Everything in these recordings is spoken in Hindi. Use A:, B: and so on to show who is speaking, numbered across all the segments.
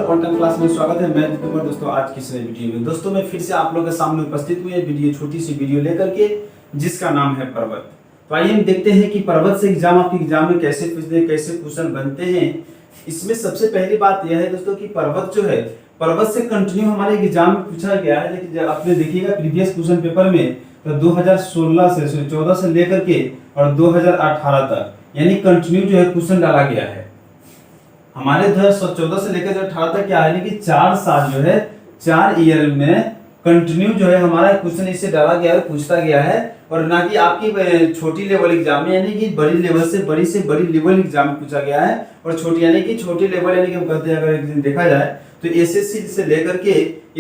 A: नमस्कार, ऑन टाइम क्लास में स्वागत है। मैं कुमार दोस्तों आज की इस नई वीडियो में दोस्तों मैं फिर से आप लोगों के सामने उपस्थित हुई है वीडियो छोटी सी वीडियो लेकर के जिसका नाम है पर्वत। तो आइए हम देखते हैं कि पर्वत से एग्जाम आपके एग्जाम में कैसे पूछते हैं, कैसे क्वेश्चन बनते हैं। इसमें सबसे पहली बात यह है दोस्तों कि पर्वत जो है, पर्वत से कंटिन्यू हमारे एग्जाम में पूछा गया है। लेकिन जब आपने देखिएगा प्रीवियस क्वेश्चन पेपर में तो 2016 से 14 से लेकर के और 2018 तक यानी कंटिन्यू जो है क्वेश्चन डाला गया है। हमारे 2014 से लेकर 2018 तक क्या है कि 4 साल जो है 4 ईयर में कंटिन्यू जो है हमारा क्वेश्चन इससे डाला गया है, पूछता गया है। और ना कि आपकी छोटी लेवल एग्जाम में यानी कि बड़ी लेवल से बड़ी लेवल एग्जाम में पूछा गया है। और छोटी यानी कि छोटी लेवल यानी कि हम कहते हैं अगर एक दिन देखा जाए तो एसएससी से लेकर के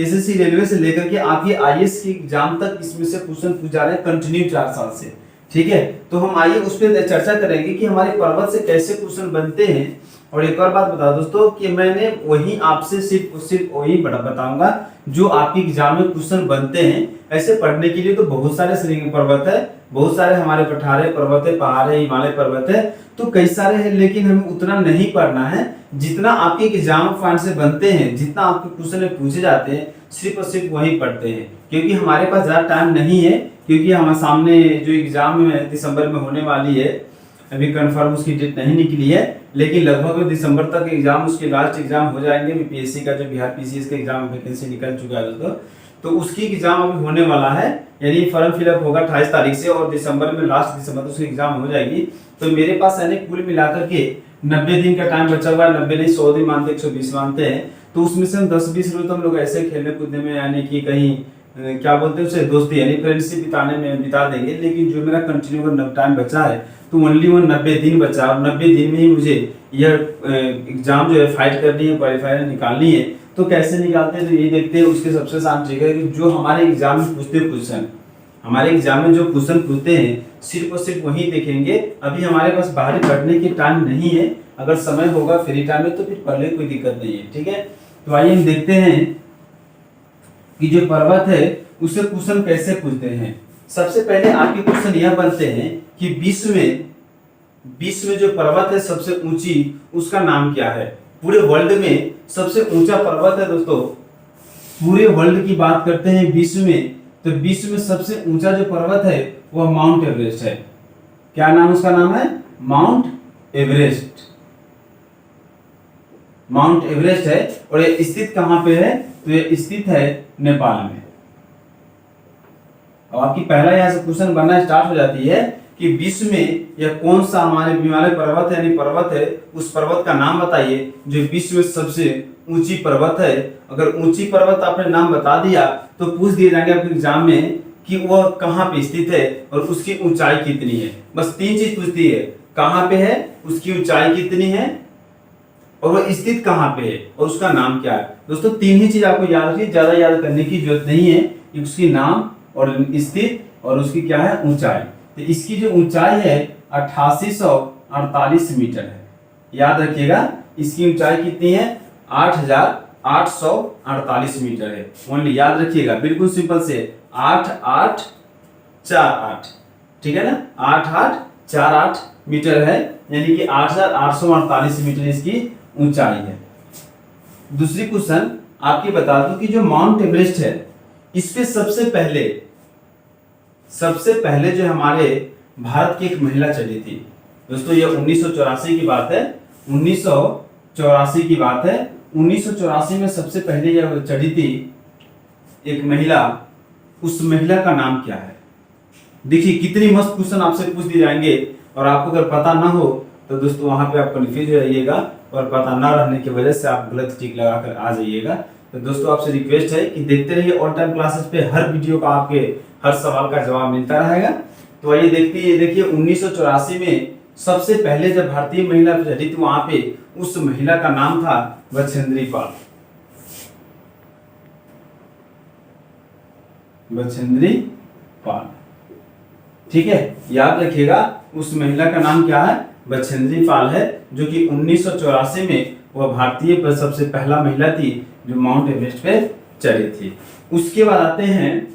A: एसएससी रेलवे से लेकर के आपके आईएएस की एग्जाम तक इसमें से क्वेश्चन पूछ जा रहे हैं कंटिन्यू 4 साल से। ठीक है, तो हम आइए उस पर चर्चा करेंगे कि हमारे पर्वत से कैसे क्वेश्चन बनते हैं। और एक और बात बता दोस्तों कि मैंने वही आपसे सिर्फ वही बताऊंगा जो आपके एग्जाम में क्वेश्चन बनते हैं। ऐसे पढ़ने के लिए तो बहुत सारे श्रेणी पर्वत है, बहुत सारे हमारे पठारे पर्वत है, पहाड़ है, हिमालय पर्वत है, तो कई सारे हैं। लेकिन हमें उतना नहीं पढ़ना है जितना आपके एग्जाम पॉइंट से बनते हैं, जितना आपके क्वेश्चन में पूछे जाते हैं सिर्फ और सिर्फ वही पढ़ते हैं। क्योंकि हमारे पास ज्यादा टाइम नहीं है, क्योंकि हमारे सामने जो एग्जाम में दिसंबर में होने वाली है, अभी कंफर्म उसकी डेट नहीं निकली है, लेकिन लगभग दिसंबर तक एग्जाम उसके लास्ट एग्जाम हो जाएंगे। बीपीएससी का जो बिहार पीसीएस का एग्जाम वैकेंसी निकल चुका है दोस्तों, तो उसकी एग्जाम अभी होने वाला है। यानी फॉर्म फिलअप होगा 28 तारीख से और दिसंबर में लास्ट दिसंबर उसकी एग्जाम हो जाएगी। तो मेरे पास यानी कुल मिलाकर के 90 दिन का टाइम बचा हुआ है। 90 नहीं 100 दिन मानते, 120 मानते हैं। तो उसमें से हम 10-20 रोज तो हम लोग ऐसे खेलने कूदने में यानी कि कहीं क्या बोलते हैं उसे दोस्ती यानी फ्रेंडशिप बिताने में बिता देंगे। लेकिन जो मेरा कंटिन्यू टाइम बचा है तो ओनली 90 दिन बचा और 90 दिन में ही मुझे यह एग्जाम जो है फाइट करनी है, क्वालिफायर निकालनी है। तो कैसे निकालते हैं तो ये देखते हैं। उसके सबसे आसान तरीका है कि जो हमारे एग्जाम में पूछते क्वेश्चन, हमारे एग्जाम में जो क्वेश्चन पूछते हैं सिर्फ और सिर्फ वही देखेंगे। अभी हमारे पास बाहरी पढ़ने की टाइम नहीं है, अगर समय होगा फ्री टाइम में तो फिर पढ़ने कोई दिक्कत नहीं है। ठीक है, तो आइए हम देखते हैं कि जो पर्वत है उससे क्वेश्चन कैसे पूछते हैं। सबसे पहले आपके क्वेश्चन यह बनते हैं कि विश्व में जो पर्वत है सबसे ऊंची, उसका नाम क्या है। पूरे वर्ल्ड में सबसे ऊंचा पर्वत है दोस्तों, पूरे वर्ल्ड की बात करते हैं विश्व में, तो विश्व में सबसे ऊंचा जो पर्वत है वह माउंट एवरेस्ट है। क्या नाम उसका नाम है? Mount Everest. माउंट एवरेस्ट है। और ये स्थित कहां पे है? तो ये स्थित है नेपाल में। और आपकी पहला यहां से क्वेश्चन बनना स्टार्ट हो जाती है कि विश्व में यह कौन सा हमारे हिमालय पर्वत है यानी पर्वत है, उस पर्वत का नाम बताइए जो विश्व में सबसे ऊंची पर्वत है। अगर ऊंची पर्वत आपने नाम बता दिया तो पूछ दिए जाएंगे आपके एग्जाम में कि वह कहाँ पे स्थित है और उसकी ऊंचाई कितनी है। बस 3 चीज पूछती है, कहाँ पे है, उसकी ऊंचाई कितनी है और वह स्थित कहाँ पे है और उसका नाम क्या है। दोस्तों 3 ही चीज आपको याद रखिए, ज्यादा याद करने की जरूरत नहीं है। उसकी नाम और स्थित और उसकी क्या है ऊंचाई। तो इसकी जो ऊंचाई है 8848 मीटर है। याद रखिएगा इसकी ऊंचाई कितनी है? 8848 मीटर है। ओनली याद रखिएगा, बिल्कुल सिंपल से 8848। ठीक है ना, 8848 मीटर है, यानी कि 8848 मीटर इसकी ऊंचाई है। दूसरी क्वेश्चन आपकी बता दूं कि जो माउंट एवरेस्ट है इस पे सबसे पहले जो हमारे भारत की एक महिला चढ़ी थी दोस्तों। ये 1984 की बात है। 1984 की बात है। 1984 में सबसे पहले यह चढ़ी थी एक महिला। उस महिला का नाम क्या है? देखिए कितनी मस्त क्वेश्चन आपसे पूछ दिए जाएंगे और आपको अगर पता ना हो तो दोस्तों वहां पे आप कंफ्यूज हो जाइएगा और पता ना रहने की वजह से आप गलत टिक लगाकर आ जाइएगा। तो दोस्तों आपसे रिक्वेस्ट है कि देखते रहिए ऑन टाइम क्लासेस पे, हर वीडियो का आपके हर सवाल का जवाब मिलता रहेगा। तो आइए देखिए 1984 में सबसे पहले जब भारतीय महिला चढ़ी थी वहां पे उस महिला का नाम था बछेंद्री पाल। बछेंद्री पाल। ठीक है, याद रखिएगा उस महिला का नाम क्या है? बछेंद्री पाल है, जो कि 1984 में वह भारतीय पर सबसे पहला महिला थी जो माउंट एवरेस्ट पे चढ़ी थी। उसके बाद आते हैं,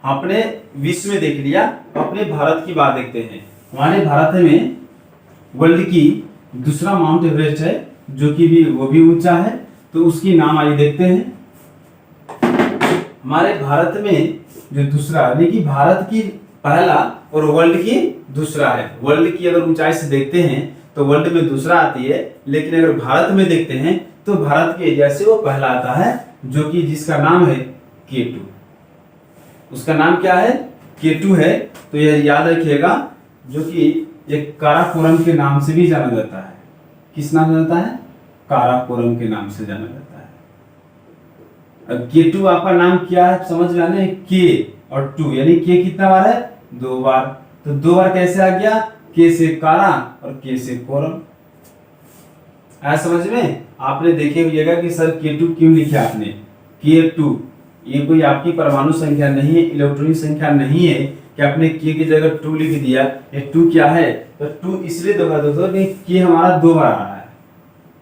A: आपने विश्व में देख लिया, अपने भारत की बात देखते हैं। हमारे भारत में वर्ल्ड की दूसरा माउंट एवरेस्ट है जो कि वो भी ऊंचा है। तो उसकी नाम आइए देखते हैं। हमारे भारत में जो दूसरा यानी कि भारत की पहला और वर्ल्ड की दूसरा है। वर्ल्ड की अगर ऊंचाई से देखते हैं तो वर्ल्ड में दूसरा आती है, लेकिन अगर भारत में देखते हैं तो भारत के एरिया से वो पहला आता है, जो कि जिसका नाम है K2। उसका नाम क्या है? K2 है। तो यह याद रखिएगा, जो कि एक काराकोरम के नाम से भी जाना जाता है। किस नाम से जाता है? काराकोरम के नाम से जाना जाता है। अब K2 आपका नाम क्या है समझ में आने, K और 2 यानी K कितना बार है? 2 बार। तो 2 बार कैसे आ गया? K से कारा और K से कोरम। आया समझ में? आपने देखे होइएगा कि सर K2 क्यों लिखा आपने? K2 ये कोई आपकी परमाणु संख्या नहीं है, इलेक्ट्रॉनिक संख्या नहीं है कि आपने K की जगह 2 लिख दिया। ये 2 क्या है? तो 2 इसलिए दोहरा दोस्तों कि K हमारा 2 बार आ रहा है,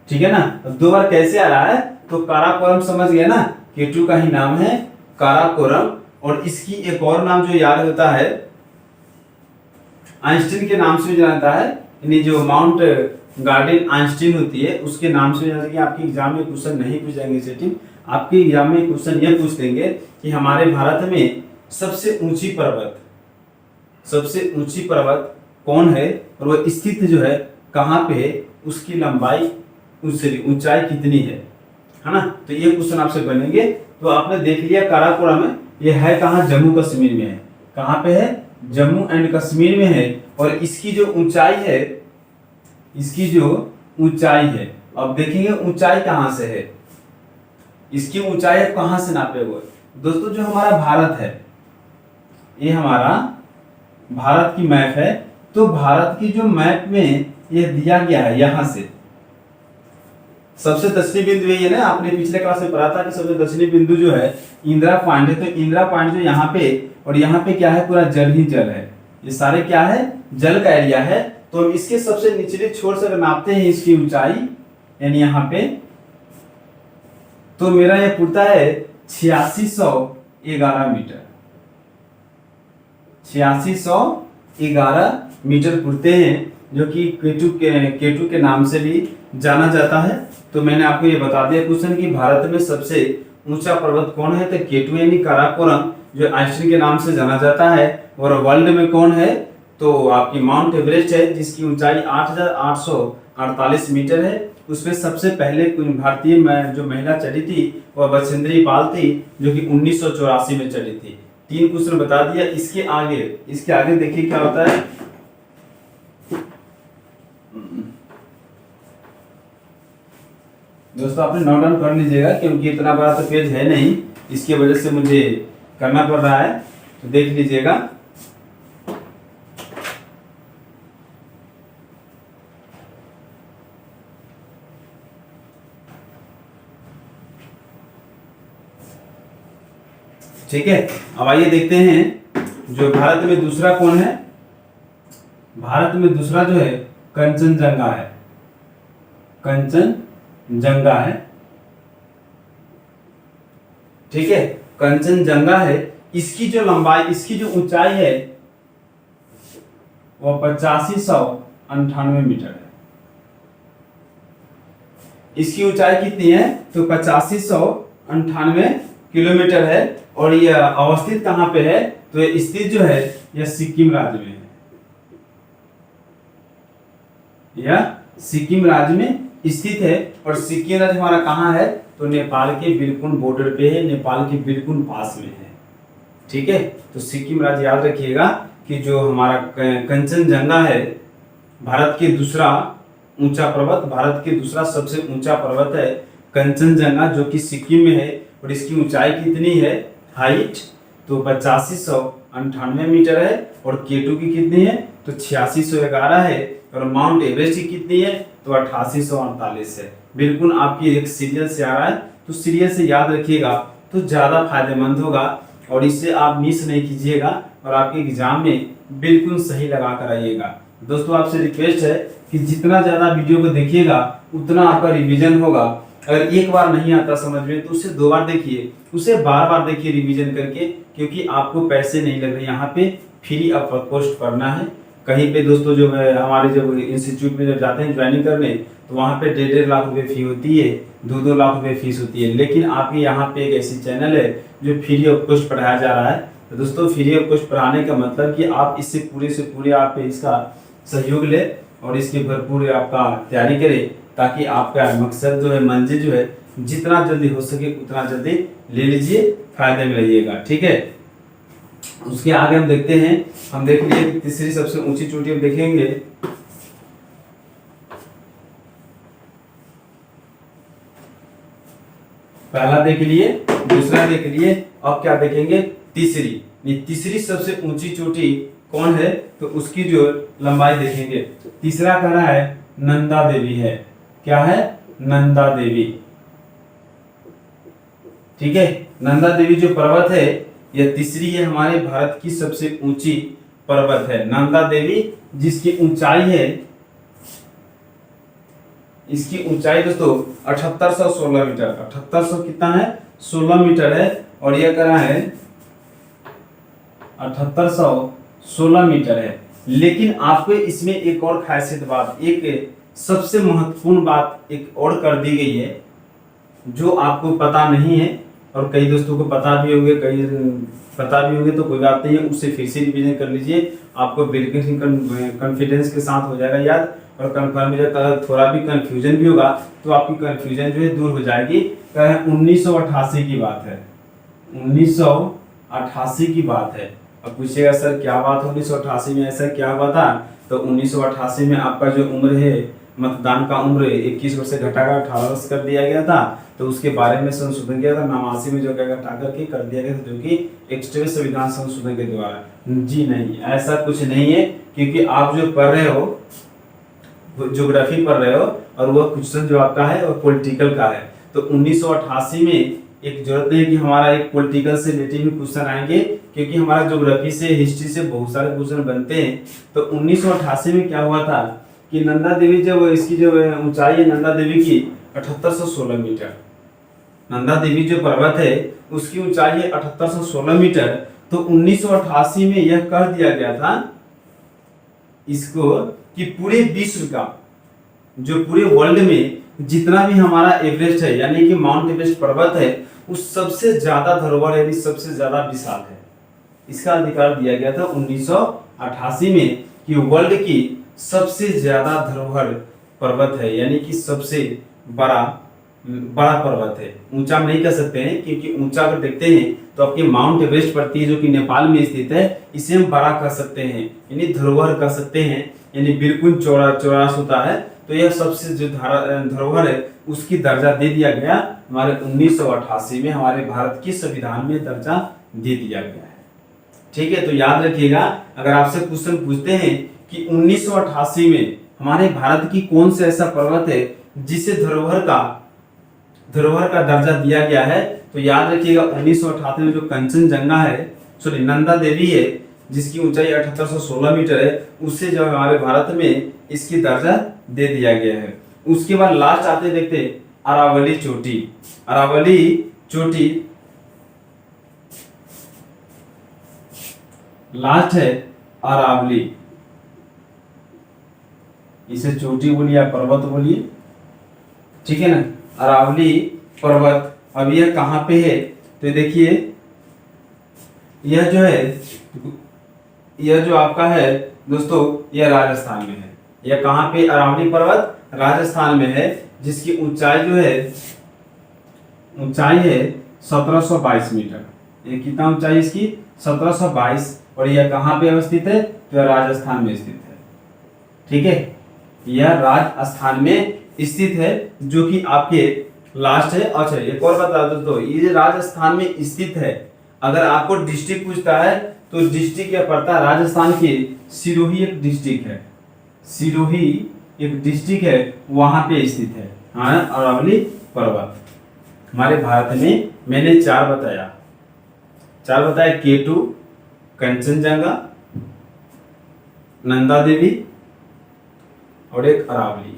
A: ठीक है ना? तो 2 बार कैसे आ रहा है? तो काराकोरम समझ गया ना, K2 का ही नाम है काराकोरम। और इसकी एक और नाम जो याद होता है, आइंस्टीन के नाम से जानता है, यानी जो माउंट गार्डन आइंस्टीन होती है उसके नाम से जानते हैं। कि आपके एग्जाम में क्वेश्चन नहीं पूछ जाएंगे सेटिंग, आपके एग्जाम में क्वेश्चन यह पूछ देंगे कि हमारे भारत में सबसे ऊंची पर्वत कौन है और वह स्थित जो है कहाँ पे है, उसकी लंबाई उससे ऊंचाई कितनी है ना? तो ये क्वेश्चन आपसे बनेंगे। तो आपने देख लिया काराकोरम में, ये है कहाँ? जम्मू कश्मीर में है। कहाँ पे है? जम्मू एंड कश्मीर में है। और इसकी जो ऊंचाई है, अब देखेंगे ऊंचाई कहाँ से है। इसकी ऊंचाई कहाँ से नापे हुए? दोस्तों जो हमारा भारत है, ये हमारा भारत की मैप है। तो भारत की जो मैप में ये दिया गया है, यहां से सबसे दक्षिणी बिंदु यही है ना, आपने पिछले क्लास में पढ़ा था कि सबसे दक्षिणी बिंदु जो है इंदिरा पॉइंट है। तो इंदिरा पॉइंट जो यहाँ पे और यहाँ पे क्या है? पूरा जल ही जल है। ये सारे क्या है? जल का एरिया है। तो इसके सबसे निचले छोर से अगर नापते हैं इसकी ऊंचाई, यानी यहाँ पे, तो मेरा यह पुरता है 8611 मीटर। 8611 मीटर पुरते हैं, जो कि K2 के नाम से भी जाना जाता है। तो मैंने आपको ये बता दिया क्वेश्चन कि भारत में सबसे ऊंचा पर्वत कौन है? तो K2 यानी काराकोरम, जो आइंस्टीन के नाम से जाना जाता है। और वर्ल्ड में कौन है? तो आपकी माउंट एवरेस्ट है, जिसकी ऊंचाई 8848 मीटर है। उसमें सबसे पहले भारतीय जो महिला चढ़ी थी वह बछेंद्री पाल थी, जो कि 1984 में चढ़ी थी। 3 क्वेश्चन बता दिया। इसके आगे देखिए क्या होता है। दोस्तों आपने नोट डाउन कर लीजिएगा, क्योंकि इतना बड़ा तो पेज है नहीं, इसकी वजह से मुझे करना पड़ रहा है। तो देख लीजिएगा। ठीक है, अब आइए देखते हैं जो भारत में दूसरा कौन है। भारत में दूसरा जो है कंचनजंगा है। कंचनजंगा है, ठीक है, कंचनजंगा है। इसकी जो लंबाई, इसकी जो ऊंचाई है वह 8598 मीटर है। इसकी ऊंचाई कितनी है? तो 8598 किलोमीटर है। और यह अवस्थित कहां पे है? तो यह स्थित जो है यह सिक्किम राज्य में है। यह सिक्किम राज्य में स्थित है। और सिक्किम राज्य हमारा कहाँ है? तो नेपाल के बिल्कुल बॉर्डर पे है, नेपाल के बिल्कुल पास में है। ठीक है, तो सिक्किम राज्य याद रखिएगा कि जो हमारा कंचनजंगा है, भारत के दूसरा ऊंचा पर्वत, भारत के दूसरा सबसे ऊंचा पर्वत है कंचनजंगा, जो कि सिक्किम में है। और इसकी ऊंचाई कितनी है? हाइट तो 8598 मीटर है। और K2 की कितनी है? तो 8611 है। और माउंट एवरेस्ट की कितनी है? तो 8848 है। बिल्कुल आपकी एक सीरियल से आ रहा है, तो सीरियल से याद रखिएगा तो ज़्यादा फायदेमंद होगा। और इससे आप मिस नहीं कीजिएगा और आपके एग्जाम में बिल्कुल सही लगा कर आइएगा। दोस्तों आपसे रिक्वेस्ट है कि जितना ज़्यादा वीडियो को देखिएगा उतना आपका रिवीजन होगा। अगर एक बार नहीं आता समझ में तो उसे 2 बार देखिए, उसे बार बार देखिए रिवीजन करके, क्योंकि आपको पैसे नहीं लग रहे, यहाँ पे फ्री ऑफ कॉस्ट पढ़ना है। कहीं पे दोस्तों जो है हमारे जब इंस्टीट्यूट में जब जाते हैं ज्वाइनिंग करने, तो वहाँ पे 1.5 लाख रुपए फी होती है, 2 लाख रुपए फीस होती है। लेकिन आपके यहाँ पे एक ऐसी चैनल है जो फ्री ऑफ कॉस्ट पढ़ाया जा रहा है। तो दोस्तों फ्री ऑफ कॉस्ट पढ़ाने का मतलब कि आप इससे पूरे से पूरे आप इसका सहयोग ले और इसकी भरपूर आपका तैयारी करें, ताकि आपका मकसद जो है, मंजिल जो है, जितना जल्दी हो सके उतना जल्दी ले लीजिए, फायदे में रहिएगा। ठीक है, उसके आगे हम देखते हैं, हम देख लिए तीसरी सबसे ऊंची चोटी हम देखेंगे। पहला देख लिए, दूसरा देख लिए, अब क्या देखेंगे, तीसरी। ये तीसरी सबसे ऊंची चोटी कौन है, तो उसकी जो लंबाई देखेंगे। तीसरा कह रहा है नंदा देवी है। क्या है, नंदा देवी। ठीक है, नंदा देवी जो पर्वत है यह तीसरी है, हमारे भारत की सबसे ऊंची पर्वत है नंदा देवी, जिसकी ऊंचाई है, इसकी ऊंचाई दोस्तों 7816 मीटर। 7800 कितना है, 16 मीटर है। और यह करा है 7816 मीटर है। लेकिन आपको इसमें एक और खासियत बात, एक सबसे महत्वपूर्ण बात एक और कर दी गई है, जो आपको पता नहीं है, और कई दोस्तों को पता भी होंगे, कई पता भी होंगे, तो कोई बात नहीं है, उससे फिर से रिवीजन कर लीजिए, आपको बिल्कुल कॉन्फिडेंस के साथ हो जाएगा याद। और कंफर्म अगर थोड़ा भी कंफ्यूजन भी होगा तो आपकी कंफ्यूजन जो है दूर हो जाएगी। 1988 की बात है, 1988 की बात है। अब पूछेगा सर क्या बात, 1988 में ऐसा क्या हुआ था, तो 1988 में आपका जो उम्र है, मतदान का उम्र 21 वर्ष से घटाकर 18 वर्ष कर दिया गया था। तो उसके बारे में संशोधन किया था 89 में, जो क्या घटा करके कर दिया गया था, जो कि एक्सट्रे संविधान संशोधन के द्वारा। जी नहीं, ऐसा कुछ नहीं है, क्योंकि आप जो पढ़ रहे हो ज्योग्राफी पढ़ रहे हो, और वह क्वेश्चन जो आपका है वो पॉलिटिकल का है। तो 1988 में एक जरूरत नहीं कि हमारा एक पॉलिटिकल से रिलेटेड भी क्वेश्चन आएंगे, क्योंकि हमारा ज्योग्राफी से, हिस्ट्री से बहुत सारे क्वेश्चन बनते हैं। तो 1988 में क्या हुआ था कि नंदा देवी, जब इसकी जो ऊंचाई है नंदा देवी की 7816 मीटर, नंदा देवी जो पर्वत है उसकी ऊंचाई है 7816 मीटर। तो 1988 में यह कर दिया गया था इसको कि पूरे विश्व का, जो पूरे वर्ल्ड में जितना भी हमारा एवरेस्ट है, यानी कि माउंट एवरेस्ट पर्वत है, उस सबसे ज्यादा धरोहर यानी सबसे ज्यादा विशाल है, इसका अधिकार दिया गया था 1988 में, कि वर्ल्ड की सबसे ज्यादा धरोहर पर्वत है, यानी कि सबसे बड़ा पर्वत है। ऊंचा हम नहीं कह सकते हैं, क्योंकि ऊंचा अगर देखते हैं तो आपके माउंट एवरेस्ट पड़ती है, जो कि नेपाल में स्थित है, इसे हम बड़ा कह सकते हैं, यानी धरोहर कह सकते हैं, यानी बिल्कुल चौरास होता है। तो यह सबसे जो धरोहर है उसकी दर्जा दे दिया गया हमारे 1988 में, हमारे भारत की संविधान में दर्जा दे दिया गया है। ठीक है, तो याद रखिएगा, अगर आपसे क्वेश्चन पूछते हैं कि 1988 में हमारे भारत की कौन सा ऐसा पर्वत है जिसे धरोहर का दर्जा दिया गया है, तो याद रखिएगा 1988 में जो कंचनजंगा है, सॉरी नंदा देवी है, जिसकी ऊंचाई 7816 मीटर है, उससे जो हमारे भारत में इसकी दर्जा दे दिया गया है। उसके बाद लास्ट आते देखते अरावली चोटी। अरावली चोटी लास्ट है, अरावली, इसे चोटी बोलिए या पर्वत बोलिए, ठीक है ना, अरावली पर्वत। अब यह कहाँ पे है, तो देखिए यह जो है, यह जो आपका है दोस्तों, यह राजस्थान में है। यह कहाँ पे, अरावली पर्वत राजस्थान में है, जिसकी ऊंचाई जो है, ऊंचाई है 1722 मीटर। ये कितना ऊंचाई इसकी, 1722, और यह कहाँ पे अवस्थित है, तो राजस्थान में स्थित है। ठीक है, यह राजस्थान में स्थित है, जो कि आपके लास्ट है। अच्छा एक और बता दोस्तों, ये राजस्थान में स्थित है। अगर आपको डिस्ट्रिक्ट पूछता है तो डिस्ट्रिक्ट क्या पड़ता है, राजस्थान के सिरोही एक डिस्ट्रिक्ट है, सिरोही एक डिस्ट्रिक्ट है, वहां पे स्थित है हाँ अरावली पर्वत हमारे भारत में। मैंने चार बताया, K2, कंचनजंगा, नंदा देवी और एक अरावली,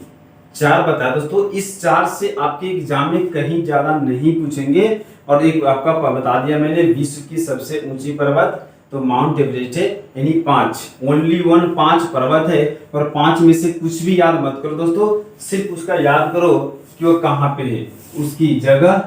A: चार बताया दोस्तों। इस चार से आपके एग्जाम में कहीं ज्यादा नहीं पूछेंगे। और एक आपका बता दिया मैंने, विश्व की सबसे ऊंची पर्वत, तो माउंट एवरेस्ट है, यानी 5, ओनली 1 5 पर्वत है। और 5 में से कुछ भी याद मत करो दोस्तों, सिर्फ उसका याद करो कि वो कहाँ पे है, उसकी जगह,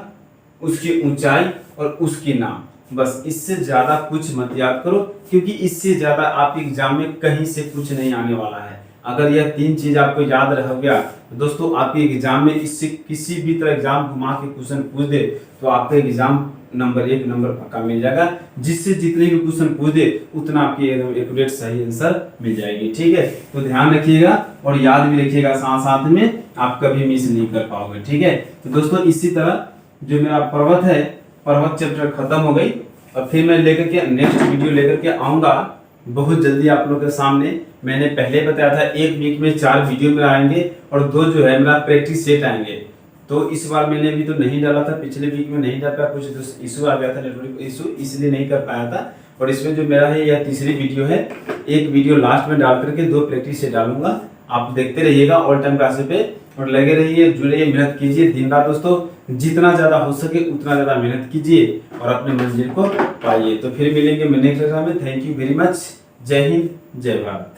A: उसकी ऊंचाई और उसकी नाम, बस। इससे ज्यादा कुछ मत याद करो, क्योंकि इससे ज्यादा आप एग्जाम में कहीं से कुछ नहीं आने वाला है। अगर यह 3 चीज आपको याद रह गया तो दोस्तों आपके एग्जाम में इससे किसी भी तरह एग्जाम घुमा के क्वेश्चन पूछ दे तो आपका एग्जाम नंबर 1 नंबर पक्का मिल जाएगा। जिससे जितने भी क्वेश्चन पूछ दे उतना आपकी एक्यूरेट सही आंसर मिल जाएगी। ठीक है, तो ध्यान रखिएगा और याद भी रखिएगा, साथ साथ में आप कभी मिस नहीं कर पाओगे। ठीक है, तो दोस्तों इसी तरह जो मेरा पर्वत है, पर्वत चैप्टर खत्म हो गई। और फिर मैं लेकर के नेक्स्ट वीडियो लेकर के आऊंगा बहुत जल्दी आप लोगों के सामने। मैंने पहले बताया था 1 वीक में 4 वीडियो मेरा आएंगे और 2 जो है मेरा प्रैक्टिस सेट आएंगे। तो इस बार मैंने भी तो नहीं डाला था, पिछले वीक में नहीं डाल पाया, कुछ इशू आ गया था, नेटवर्क इशू, इसलिए नहीं कर पाया था। और इसमें जो मेरा है यह तीसरी वीडियो है, एक वीडियो लास्ट में डाल करके 2 प्रैक्टिस सेट डालूंगा। आप देखते रहिएगा ऑल टाइम क्लासेस पे और लगे रहिए, जुड़े रहिए, मेहनत कीजिए दिन रात दोस्तों। जितना ज्यादा हो सके उतना ज्यादा मेहनत कीजिए और अपने मंजिल को पाइए। तो फिर मिलेंगे नेक्स्ट क्लास में। Thank you very much. जय हिंद, जय भारत।